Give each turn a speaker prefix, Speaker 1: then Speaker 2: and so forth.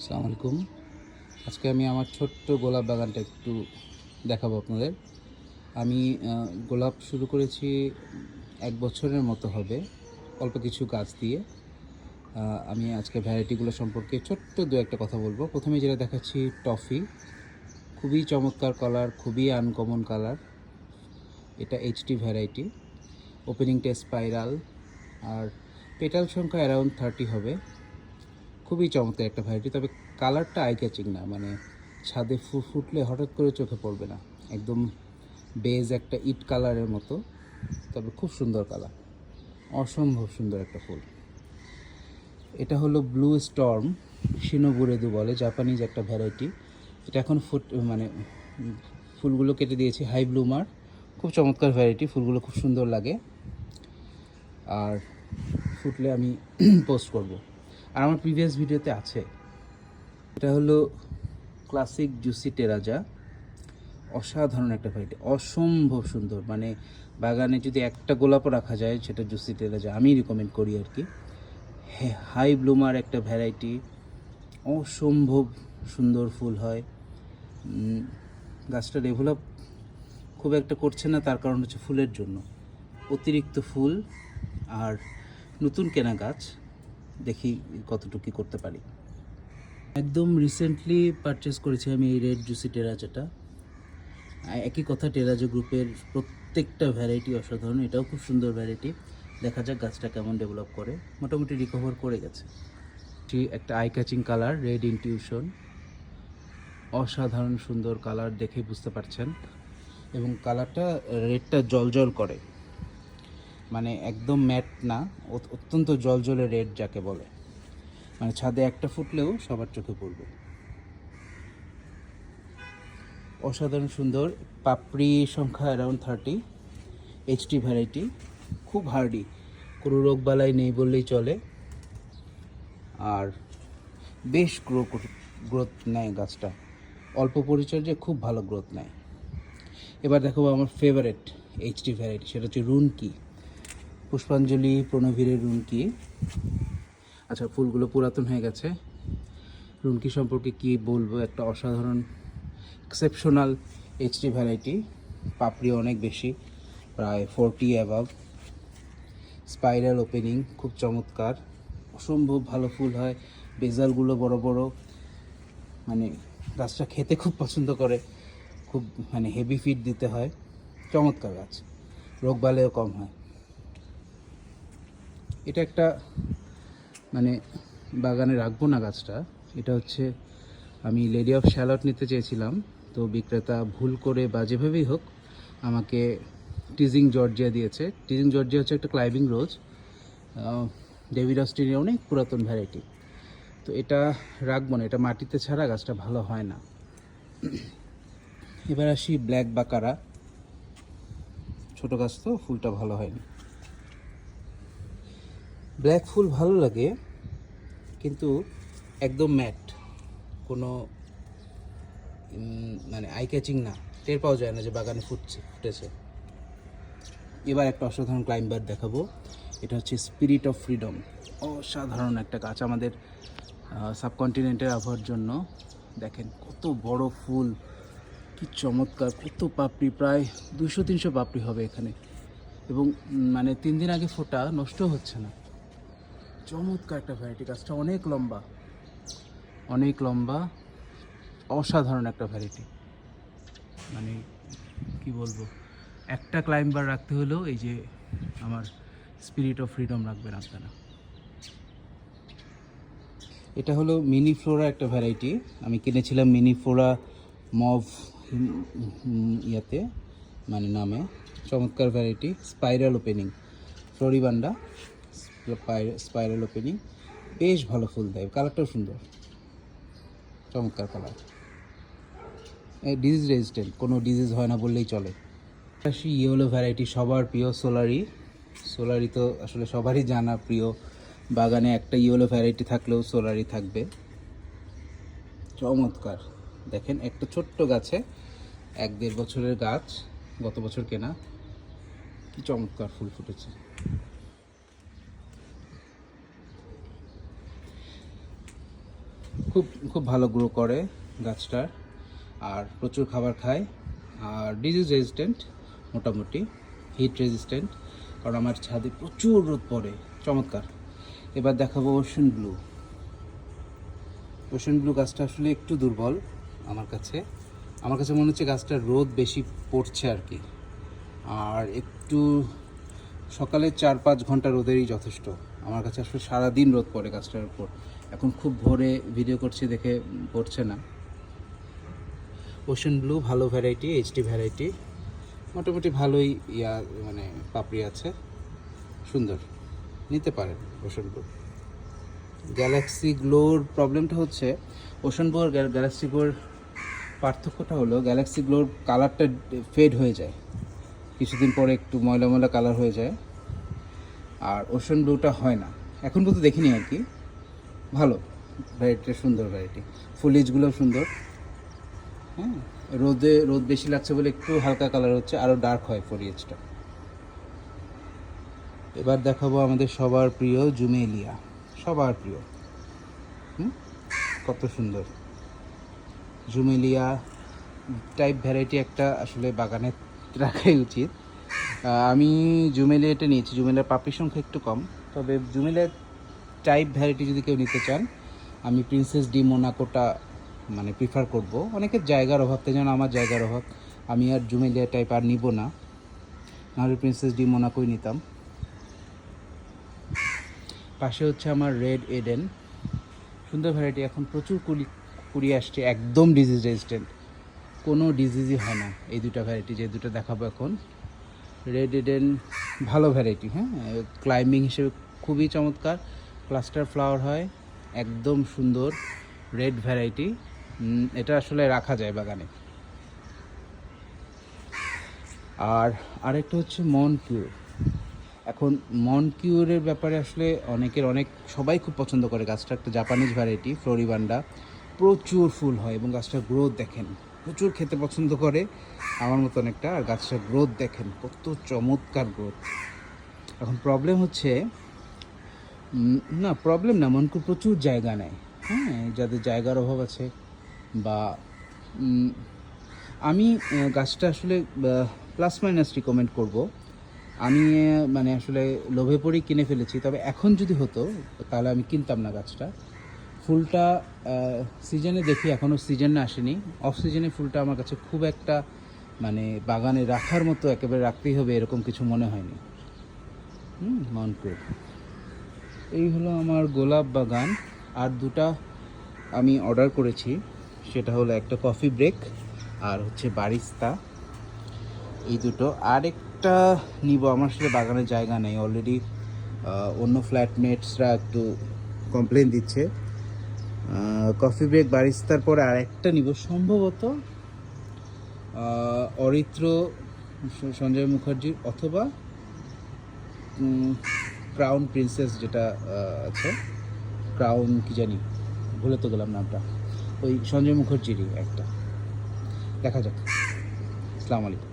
Speaker 1: আসসালামু আলাইকুম। আজকে আমি আমার ছোট্ট গোলাপ বাগানটা একটু দেখাবো আপনাদের। আমি গোলাপ শুরু করেছি 1 বছরের মতো হবে, অল্প কিছু গাছ দিয়ে। আমি আজকে ভ্যারাইটিগুলো সম্পর্কে ছোট্ট দু একটা কথা বলবো। প্রথমে যেটা দেখাচ্ছি টফি, খুবই চমৎকার কালার, খুবই আনকমন কালার। এটা এইচটি ভ্যারাইটি, ওপেনিংটা স্পাইরাল, আর পেটাল সংখ্যা অ্যারাউন্ড 30 হবে। খুবই চমৎকার একটা ভ্যারাইটি, তবে কালারটা আই ক্যাচিং না, মানে ছাদে ফুটলে হঠাৎ করে চোখে পড়বে না, একদম বেজ একটা ইট কালারের মতো, তবে খুব সুন্দর কালার, অসম্ভব সুন্দর একটা ফুল। এটা হলো ব্লু স্টর্ম, শিনোবুরেদু বলে, জাপানিজ একটা ভ্যারাইটি। এটা এখন ফুলগুলো কেটে দিয়েছি, হাই ব্লুমার, খুব চমৎকার ভ্যারাইটি, ফুলগুলো খুব সুন্দর লাগে, আর ফুটলে আমি পোস্ট করব। আর আমার প্রিভিয়াস ভিডিওতে আছে। এটা হলো ক্লাসিক জুসি টেরাজা, অসাধারণ একটা ভ্যারাইটি, অসম্ভব সুন্দর। মানে বাগানে যদি একটা গোলাপও রাখা যায় সেটা জুসি টেরাজা আমি রিকমেন্ড করি আর কি। হাই ব্লুমার একটা ভ্যারাইটি, অসম্ভব সুন্দর ফুল হয়। গাছটা ডেভেলপ খুব একটা করছে না, তার কারণ হচ্ছে ফুলের জন্য, অতিরিক্ত ফুল। আর নতুন কেনা গাছ, দেখি কতটুকু করতে পারি। একদম রিসেন্টলি পারচেস করেছি আমি এই রেড জুসি টেরাজাটা। একই কথা, টেরাজো গ্রুপের প্রত্যেকটা ভ্যারাইটি অসাধারণ, এটাও খুব সুন্দর ভ্যারাইটি। দেখা যাক গাছটা কেমন ডেভেলপ করে, মোটামুটি রিকভার করে গেছে। একটা eye catching colour, red intuition, অসাধারণ সুন্দর কালার, দেখে বুঝতে পারছেন। এবং কালারটা রেডটা জলজল করে, মানে একদম ম্যাট না, অত্যন্ত জলজলে রেড যাকে বলে, মানে ছাদে একটা ফুটলেও সবার চোখে পড়বে। অসাধারণ সুন্দর, পাপড়ি সংখ্যা অ্যারাউন্ড 30, এইচটি ভ্যারাইটি, খুব হার্ডি, কোনো রোগবালাই নেই বললেই চলে, আর বেশ গ্রোথ নেয় গাছটা, অল্প পরিচর্যায় খুব ভালো গ্রোথ নেয়। এবার দেখো আমার ফেভারেট এইচটি ভ্যারাইটি, সেটা হচ্ছে রুনকি, পুষ্পাঞ্জলি প্রণভীরের রুনকি। আচ্ছা, ফুলগুলো পুরাতন হয়ে গেছে। রুনকি সম্পর্কে কি বলবো, একটা অসাধারণ এক্সেপশনাল এইচটি ভ্যারাইটি, পাপড়ি অনেক বেশি, প্রায় 40 অ্যাবাভ, স্পাইরাল ওপেনিং, খুব চমৎকার, অসম্ভব ভালো ফুল হয়, বেজালগুলো বড় বড়, মানে গাছটা খেতে খুব পছন্দ করে, খুব মানে হেভি ফিড দিতে হয়, চমৎকার গাছ, রোগবালাইও কম হয়। এটা একটা মানে বাগানে রাখবো না গাছটা, এটা হচ্ছে আমি লেডি অফ শ্যালট নিতে চেয়েছিলাম, তো বিক্রেতা ভুল করে বা যেভাবেই হোক আমাকে টিজিং জর্জিয়া দিয়েছে। টিজিং জর্জিয়া হচ্ছে একটা ক্লাইম্বিং রোজ, ডেভিড অস্টিনের অনেক পুরাতন ভ্যারাইটি, তো এটা রাখবো না, এটা মাটিতে ছাড়া গাছটা ভালো হয় না। এবার আসি ব্ল্যাক বাকারা, ছোটো গাছ তো ফুলটা ভালো হয়নি। ব্ল্যাক ফুল ভালো লাগে, কিন্তু একদম ম্যাট, কোনো মানে আই ক্যাচিং না, টের পাওয়া যায় না যে বাগানে ফুটেছে। এবার একটা অসাধারণ ক্লাইম্বার দেখাবো, এটা হচ্ছে স্পিরিট অফ ফ্রিডম, অসাধারণ একটা গাছ আমাদের সাবকন্টিনেন্টের আবহাওয়ার জন্য। দেখেন কত বড় ফুল, কি চমৎকার, কত পাপড়ি, প্রায় 200-300 পাপড়ি হবে এখানে, এবং মানে 3 দিন আগে ফোটা, নষ্ট হচ্ছে না, চমৎকার একটা ভ্যারাইটি। গাছটা অনেক লম্বা, অনেক লম্বা, অসাধারণ একটা ভ্যারাইটি, মানে কি বলবো, একটা ক্লাইম্বার রাখতে হলেও এই যে আমার স্পিরিট অফ ফ্রিডম রাখবেন আপনারা। এটা হলো মিনি ফ্লোরা একটা ভ্যারাইটি, আমি কিনেছিলাম মিনি ফ্লোরা মভ ইয়াতে, মানে নামে, চমৎকার variety, spiral opening, floribunda spiral opening, বেশ ভালো ফুল দেয়, কালারটাও সুন্দর, চমৎকার কালার, ডিজিজ রেজিস্ট্যান্ট, কোনো ডিজিজ হয় না বললেই চলে। আসি ইয়েলো ভ্যারাইটি, সবার প্রিয় সোলারি। সোলারি তো আসলে সবারই জানা প্রিয়, বাগানে একটা ইয়েলো ভ্যারাইটি থাকলেও সোলারি থাকবে, চমৎকার। দেখেন একটা ছোট্ট গাছে, 1-1.5 বছরের গাছ, গত বছর কেনা, কি চমৎকার ফুল ফুটেছে। খুব খুব ভালো গ্রো করে গাছটার, আর প্রচুর খাবার খায়, আর ডিজিজ রেজিস্ট্যান্ট মোটামুটি, হিট রেজিস্ট্যান্ট, কারণ আমার ছাদে প্রচুর রোদ পড়ে। চমৎকার। এবার দেখাবো ওশান ব্লু। ওশান ব্লু গাছটা আসলে একটু দুর্বল আমার কাছে মনে হচ্ছে গাছটার রোদ বেশি পড়ছে আর কি, আর একটু সকালে 4-5 ঘন্টা রোদেরই যথেষ্ট। আমার কাছে আসলে সারাদিন রোদ পড়ে গাছটার উপর। এখন খুব ভোরে ভিডিও করছি দেখে পড়ছে না। ওশান ব্লু ভালো ভ্যারাইটি, এইচডি ভ্যারাইটি, মোটামুটি ভালোই মানে পাপড়ি আছে, সুন্দর, নিতে পারেন ওশান ব্লু। গ্যালাক্সি গ্লোর প্রবলেমটা হচ্ছে, ওশান ব্লু আর গ্যালাক্সি গ্লোর পার্থক্যটা হলো, গ্যালাক্সি গ্লোর কালারটা ফেড হয়ে যায়, কিছুদিন পরে একটু ময়লা ময়লা কালার হয়ে যায়, আর ওশান ব্লুটা হয় না। এখন পর্যন্ত দেখিনি আর কি। ভালো ভ্যারাইটিটা, সুন্দর ভ্যারাইটি, ফুলেজগুলোও সুন্দর। হ্যাঁ, রোদ বেশি লাগছে বলে একটু হালকা কালার হচ্ছে, আরও ডার্ক হয় ফলিয়েজটা। এবার দেখাবো আমাদের সবার প্রিয় জুমেলিয়া, সবার প্রিয়। কত সুন্দর জুমেলিয়া টাইপ ভ্যারাইটি একটা আসলে বাগানে রাখাই উচিত। আমি জুমেলিয়াটা নিয়েছি, জুমেলিয়ার পাপড়ির সংখ্যা একটু কম, তবে জুমেলিয়া টাইপ ভ্যারাইটি যদি কেউ নিতে চান, আমি প্রিন্সেস ডি মোনাকোটা মানে প্রিফার করব। অনেকের জায়গার অভাব, তাই যেন আমার জায়গার অভাব, আমি আর জুমেলিয়া টাইপ আর নিব না, নাহলে প্রিন্সেস ডি মোনাকোই নিতাম। পাশে হচ্ছে আমার রেড এডেন, সুন্দর ভ্যারাইটি, এখন প্রচুর কুড়ি আসছে, একদম ডিজিজ রেজিস্ট্যান্ট, কোনো ডিজিজই হয় না। এই দুটো ভ্যারাইটি, যে দুটো দেখাবো এখন, রেড এডেন ভালো ভ্যারাইটি। হ্যাঁ, ক্লাইম্বিং হিসেবে খুবই চমৎকার, ক্লাস্টার ফ্লাওয়ার হয়, একদম সুন্দর রেড ভ্যারাইটি। এটা আসলে রাখা যায় বাগানে। আর আরেকটা হচ্ছে মনকিউর। এখন মনকিউরের ব্যাপারে আসলে সবাই খুব পছন্দ করে গাছটা, একটা জাপানিজ ভ্যারাইটি, ফ্লোরিবান্ডা, প্রচুর ফুল হয় এবং গাছটার গ্রোথ দেখেন, প্রচুর খেতে পছন্দ করে আমার মতো অনেকটা, আর গাছটার গ্রোথ দেখেন কত চমৎকার গ্রোথ। এখন প্রবলেম হচ্ছে, মনকিউর প্রচুর জায়গা নেয়। হ্যাঁ, যাদের জায়গার অভাব আছে, বা আমি গাছটা আসলে প্লাস মাইনাস রিকমেন্ড করব। আমি মানে আসলে লোভে পড়েই কিনে ফেলেছি, তবে এখন যদি হতো তাহলে আমি কিনতাম না গাছটা। ফুলটা সিজনে দেখি, এখনও সিজনে আসেনি, অফ সিজনে ফুলটা আমার কাছে খুব একটা মানে বাগানে রাখার মতো একেবারে রাখতেই হবে এরকম কিছু মনে হয়নি। মনকিউর। এই হলো আমার গোলাপ বাগান। আর দুটা আমি অর্ডার করেছি, সেটা হলো একটা কফি ব্রেক আর হচ্ছে বারিস্তা, এই দুটো। আরেকটা নিব, আমার আসলে বাগানের জায়গা নেই, অলরেডি অন্য ফ্ল্যাটমেটসরা একটু কমপ্লেন দিচ্ছে। কফি ব্রেক বারিস্তার পরে আরেকটা নিব, সম্ভবত অরিত্র সঞ্জয় মুখার্জির, অথবা ক্রাউন প্রিন্সেস যেটা আছে, ক্রাউন কি জানি, ভুলে তো গেলাম নামটা, ওই সঞ্জয় মুখার্জিরই একটা। দেখা যাক। আসসালামু আলাইকুম।